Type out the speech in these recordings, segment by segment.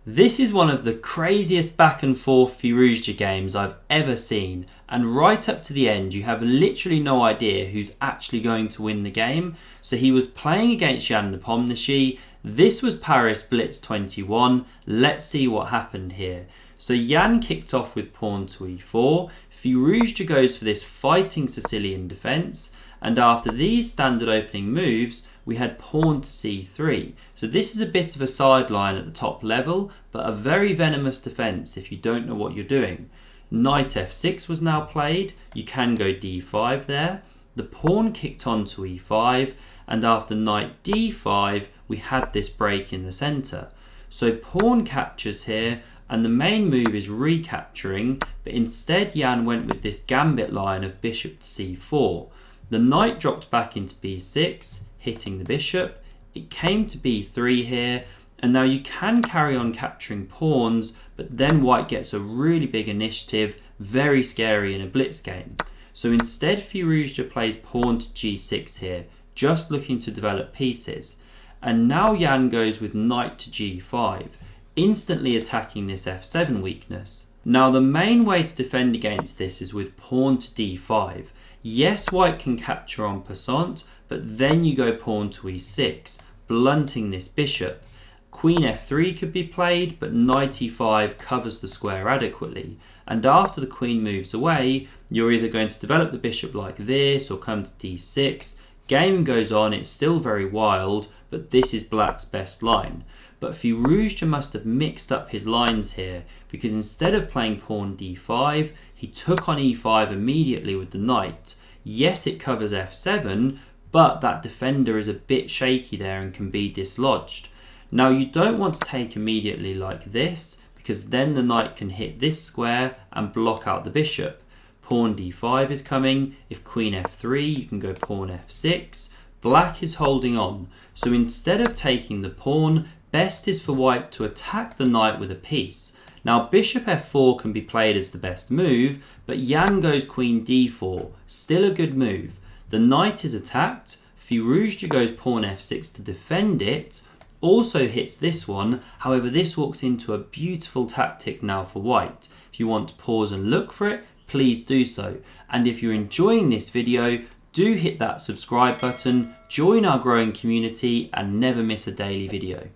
This is one of the craziest back and forth Firouzja games I've ever seen, and right up to the end you have literally no idea who's actually going to win the game. So he was playing against Jan Nepomniachtchi. This was Paris Blitz 21. Let's see what happened here. So Jan kicked off with pawn to e4. Firouzja goes for this fighting Sicilian defence, and after these standard opening moves we had pawn to c3. So this is a bit of a sideline at the top level, but a very venomous defence if you don't know what you're doing. Knight f6 was now played. You can go d5 there. The pawn kicked on to e5, and after knight d5 we had this break in the centre. So pawn captures here, and the main move is recapturing, but instead Jan went with this gambit line of bishop to c4. The knight dropped back into b6, hitting the bishop. It came to b3 here, and now you can carry on capturing pawns, but then white gets a really big initiative, very scary in a blitz game. So instead Firouzja plays pawn to g6 here, just looking to develop pieces. And now Jan goes with knight to g5, instantly attacking this f7 weakness. Now the main way to defend against this is with pawn to d5. Yes, white can capture en passant, but then you go pawn to e6, blunting this bishop. Queen f3 could be played, but knight e5 covers the square adequately. And after the queen moves away, you're either going to develop the bishop like this or come to d6. Game goes on, it's still very wild, but this is black's best line. But Firouzja must have mixed up his lines here, because instead of playing pawn d5, he took on e5 immediately with the knight. Yes, it covers f7, but that defender is a bit shaky there and can be dislodged. Now you don't want to take immediately like this, because then the knight can hit this square and block out the bishop. Pawn d5 is coming. If queen f3, you can go pawn f6. Black is holding on, so instead of taking the pawn, best is for white to attack the knight with a piece. Now bishop f4 can be played as the best move, but Jan goes queen d4, still a good move. The knight is attacked. Firouzja goes pawn f6 to defend it, also hits this one. However, this walks into a beautiful tactic now for white. If you want to pause and look for it, please do so. And if you're enjoying this video, do hit that subscribe button, join our growing community, and never miss a daily video.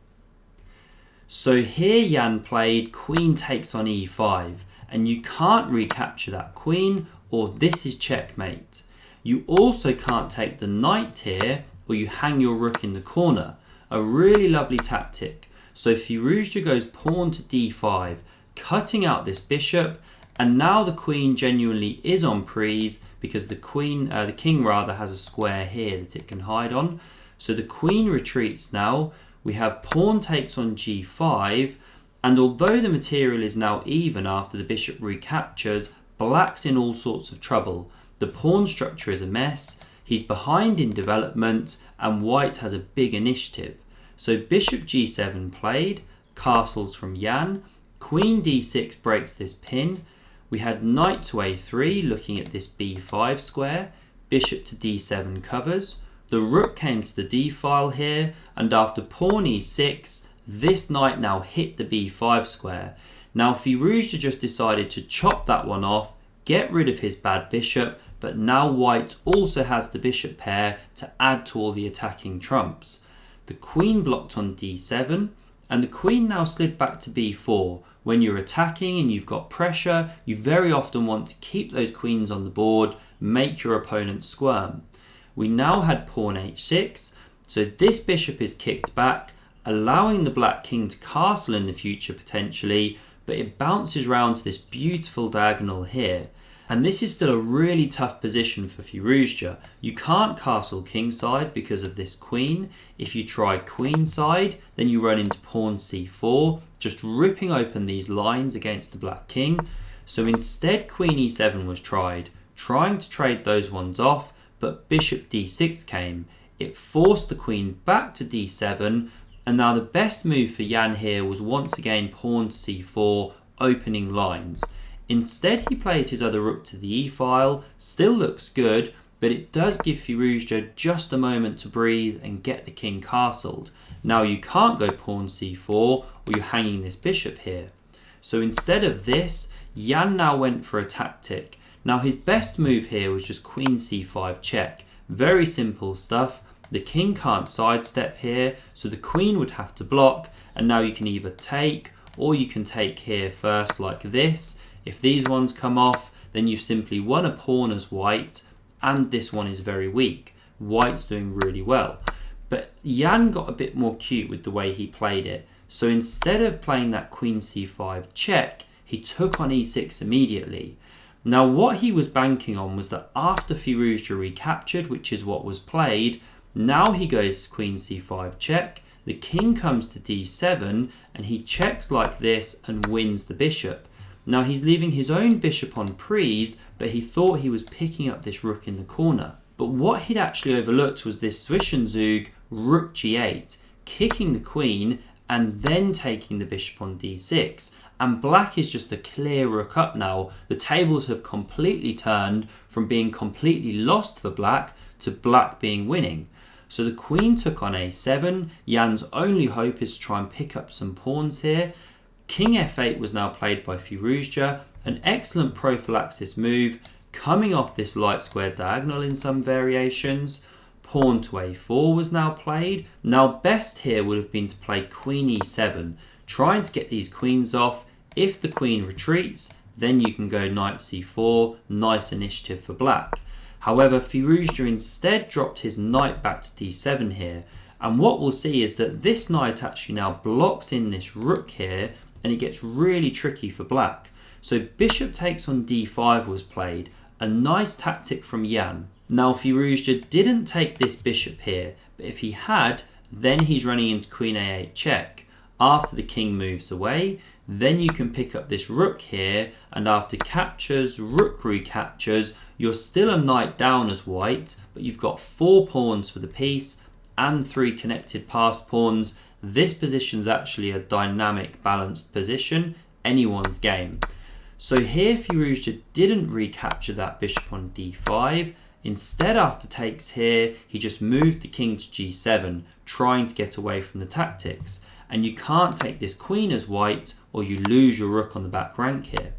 So here Jan played queen takes on e5, and you can't recapture that queen, or this is checkmate. You also can't take the knight here, or you hang your rook in the corner. A really lovely tactic. So Firouzja goes pawn to d5, cutting out this bishop, and now the queen genuinely is on prise, because the king has a square here that it can hide on. So the queen retreats now. We have pawn takes on g5, and although the material is now even after the bishop recaptures, black's in all sorts of trouble. The pawn structure is a mess, he's behind in development, and white has a big initiative. So bishop g7 played, castles from Jan, queen d6 breaks this pin. We had knight to a3 looking at this b5 square, bishop to d7 covers. The rook came to the d file here, and after pawn e6, this knight now hit the b5 square. Now Firouzja just decided to chop that one off, get rid of his bad bishop, but now white also has the bishop pair to add to all the attacking trumps. The queen blocked on d7, and the queen now slid back to b4. When you're attacking and you've got pressure, you very often want to keep those queens on the board, make your opponent squirm. We now had pawn h6, so this bishop is kicked back, allowing the black king to castle in the future potentially, but it bounces round to this beautiful diagonal here. And this is still a really tough position for Firouzja. You can't castle kingside because of this queen. If you try queenside, then you run into pawn c4, just ripping open these lines against the black king. So instead queen e7 was tried, trying to trade those ones off, but bishop d6 came. It forced the queen back to d7, and now the best move for Jan here was once again pawn to c4, opening lines. Instead he plays his other rook to the e-file, still looks good, but it does give Firouzja just a moment to breathe and get the king castled. Now you can't go pawn c4 or you're hanging this bishop here. So instead of this, Jan now went for a tactic. Now his best move here was just queen c5 check. Very simple stuff. The king can't sidestep here, so the queen would have to block, and now you can either take or you can take here first like this. If these ones come off, then you've simply won a pawn as white, and this one is very weak. White's doing really well. But Jan got a bit more cute with the way he played it. So instead of playing that queen c5 check, he took on e6 immediately. Now what he was banking on was that after Firouzja recaptured, which is what was played, now he goes queen c5 check, the king comes to d7, and he checks like this and wins the bishop. Now he's leaving his own bishop on prise, but he thought he was picking up this rook in the corner. But what he'd actually overlooked was this Zwischenzug rook g8, kicking the queen and then taking the bishop on d6. And black is just a clear rook up now. The tables have completely turned from being completely lost for black to black being winning. So the queen took on a7. Jan's only hope is to try and pick up some pawns here. King f8 was now played by Firouzja, an excellent prophylaxis move, coming off this light square diagonal in some variations. Pawn to a4 was now played. Now best here would have been to play queen e7, trying to get these queens off. If the queen retreats, then you can go knight c4, nice initiative for black. However, Firouzja instead dropped his knight back to d7 here, and what we'll see is that this knight actually now blocks in this rook here, and it gets really tricky for black. So bishop takes on d5 was played, a nice tactic from Jan. Now Firouzja didn't take this bishop here, but if he had, then he's running into queen a8 check. After the king moves away, then you can pick up this rook here, and after captures, rook recaptures, you're still a knight down as white, but you've got 4 pawns for the piece and 3 connected passed pawns. This position's actually a dynamic, balanced position, anyone's game. So here Firouzja didn't recapture that bishop on d5. Instead, after takes here, he just moved the king to g7, trying to get away from the tactics. And you can't take this queen as white or you lose your rook on the back rank here.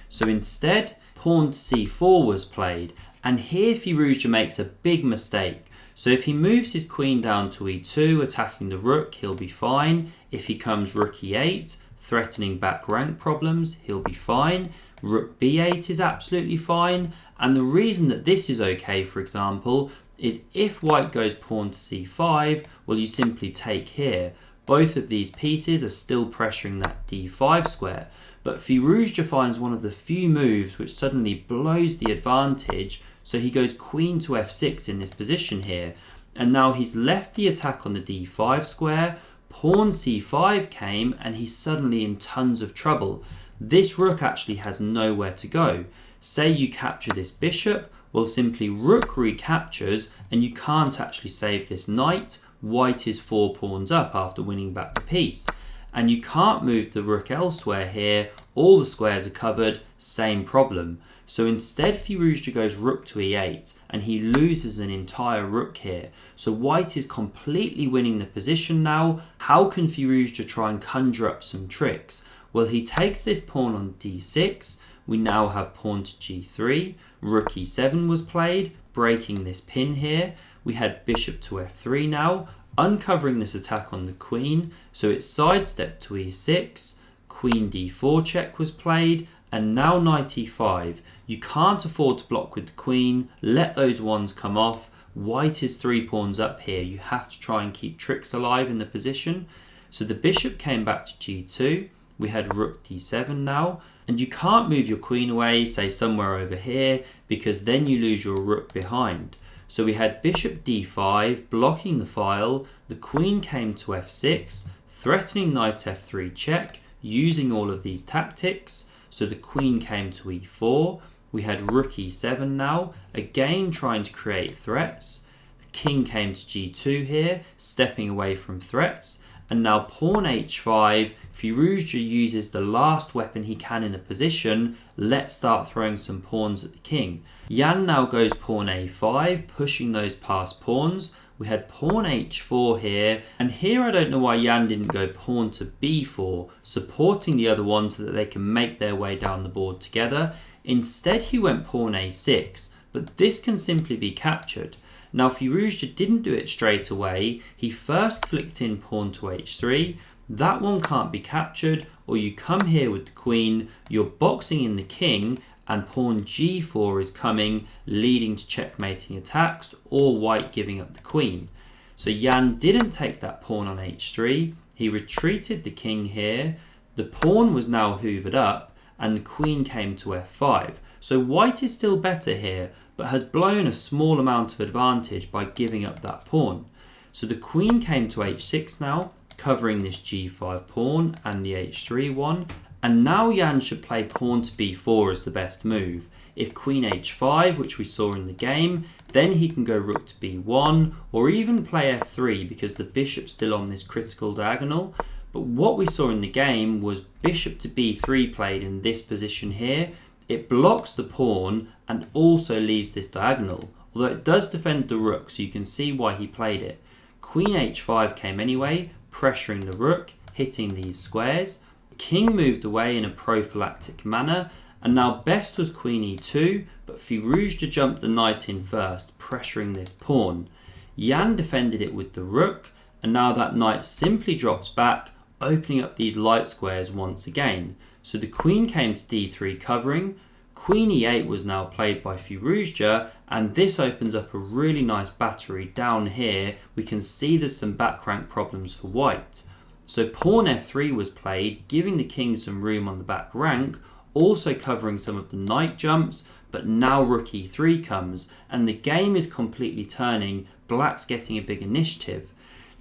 So instead, pawn to c4 was played, and here Firouzja makes a big mistake. So if he moves his queen down to e2, attacking the rook, he'll be fine. If he comes rook e8, threatening back rank problems, he'll be fine. Rook b8 is absolutely fine. And the reason that this is okay, for example, is if white goes pawn to c5, well, you simply take here. Both of these pieces are still pressuring that d5 square. But Firouzja finds one of the few moves which suddenly blows the advantage, so he goes queen to f6 in this position here. And now he's left the attack on the d5 square, pawn c5 came, and he's suddenly in tons of trouble. This rook actually has nowhere to go. Say you capture this bishop, well, simply rook recaptures, and you can't actually save this knight. White is 4 pawns up after winning back the piece. And you can't move the rook elsewhere here. All the squares are covered, same problem. So instead Firouzja goes rook to e8, and he loses an entire rook here. So white is completely winning the position now. How can Firouzja try and conjure up some tricks? Well, he takes this pawn on d6. We now have pawn to g3. Rook e7 was played, breaking this pin here. We had bishop to f3 now, uncovering this attack on the queen. So it's sidestepped to e6. Queen d4 check was played, and now knight e5. You can't afford to block with the queen. Let those ones come off. White is 3 pawns up here. You have to try and keep tricks alive in the position. So the bishop came back to g2. We had rook d7 now. And you can't move your queen away, say somewhere over here, because then you lose your rook behind. So we had bishop d5, blocking the file. The queen came to f6, threatening knight f3 check, using all of these tactics. So the queen came to e4. We had rook e7 now, again trying to create threats. The king came to g2 here, stepping away from threats. And now pawn h5, Firouzja uses the last weapon he can in a position. Let's start throwing some pawns at the king. Jan now goes pawn a5, pushing those passed pawns. We had pawn h4 here, and here I don't know why Jan didn't go pawn to b4, supporting the other one so that they can make their way down the board together. Instead he went pawn a6, but this can simply be captured. Now Firouzja didn't do it straight away. He first flicked in pawn to h3. That one can't be captured, or you come here with the queen, you're boxing in the king, and pawn g4 is coming, leading to checkmating attacks or white giving up the queen. So Jan didn't take that pawn on h3. He retreated the king here. The pawn was now hoovered up, and the queen came to f5. So white is still better here, but has blown a small amount of advantage by giving up that pawn. So the queen came to h6 now, covering this g5 pawn and the h3 one. And now Jan should play pawn to b4 as the best move. If queen h5, which we saw in the game, then he can go rook to b1, or even play f3 because the bishop's still on this critical diagonal. But what we saw in the game was bishop to b3 played in this position here. It blocks the pawn and also leaves this diagonal, although it does defend the rook, so you can see why he played it. Queen h5 came anyway, pressuring the rook, hitting these squares. King moved away in a prophylactic manner, and now best was queen e2, but Firouzja jumped the knight in first, pressuring this pawn. Jan defended it with the rook, and now that knight simply drops back, opening up these light squares once again. So the queen came to d3 covering. Queen e8 was now played by Firouzja, and this opens up a really nice battery down here. We can see there's some back rank problems for white. So pawn f3 was played, giving the king some room on the back rank, also covering some of the knight jumps, but now rook e3 comes, and the game is completely turning. Black's getting a big initiative.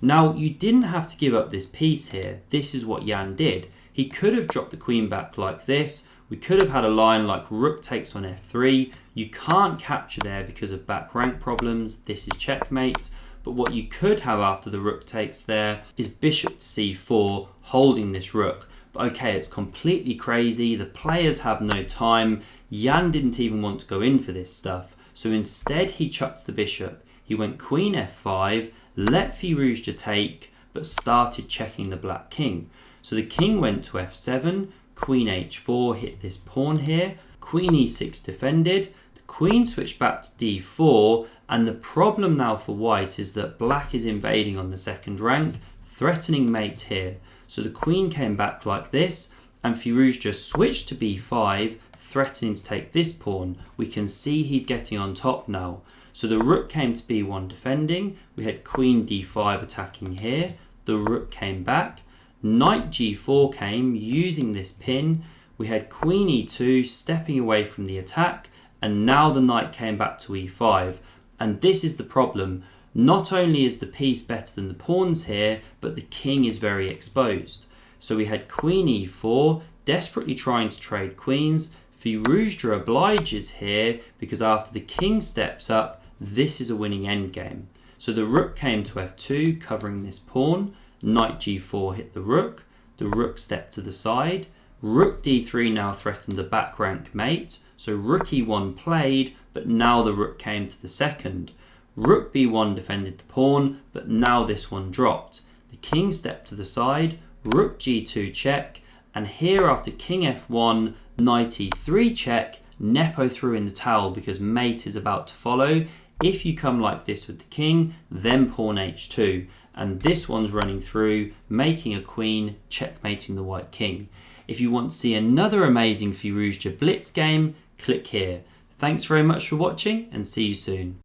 Now, you didn't have to give up this piece here. This is what Jan did. He could have dropped the queen back like this. We could have had a line like rook takes on f3. You can't capture there because of back rank problems. This is checkmate. But what you could have after the rook takes there is bishop to c4, holding this rook. But okay, it's completely crazy. The players have no time. Jan didn't even want to go in for this stuff. So instead he chucked the bishop. He went queen f5, let Firouzja take, but started checking the black king. So the king went to f7, queen h4 hit this pawn here, queen e6 defended, the queen switched back to d4, and the problem now for white is that black is invading on the second rank, threatening mate here. So the queen came back like this, and Firouzja switched to b5, threatening to take this pawn. We can see he's getting on top now. So the rook came to b1 defending, we had queen d5 attacking here, the rook came back, knight g4 came using this pin, we had queen e2 stepping away from the attack, and now the knight came back to e5. And this is the problem. Not only is the piece better than the pawns here, but the king is very exposed. So we had queen e4, desperately trying to trade queens. Firouzja obliges here because after the king steps up, this is a winning endgame. So the rook came to f2, covering this pawn. Knight g4 hit the rook stepped to the side. Rook d3 now threatened a back rank mate, so rook e1 played, but now the rook came to the second. Rook b1 defended the pawn, but now this one dropped. The king stepped to the side, rook g2 check, and here after king f1, knight e3 check, Nepo threw in the towel because mate is about to follow. If you come like this with the king, then pawn h2, and this one's running through, making a queen, checkmating the white king. If you want to see another amazing Firouzja Blitz game, click here. Thanks very much for watching, and see you soon.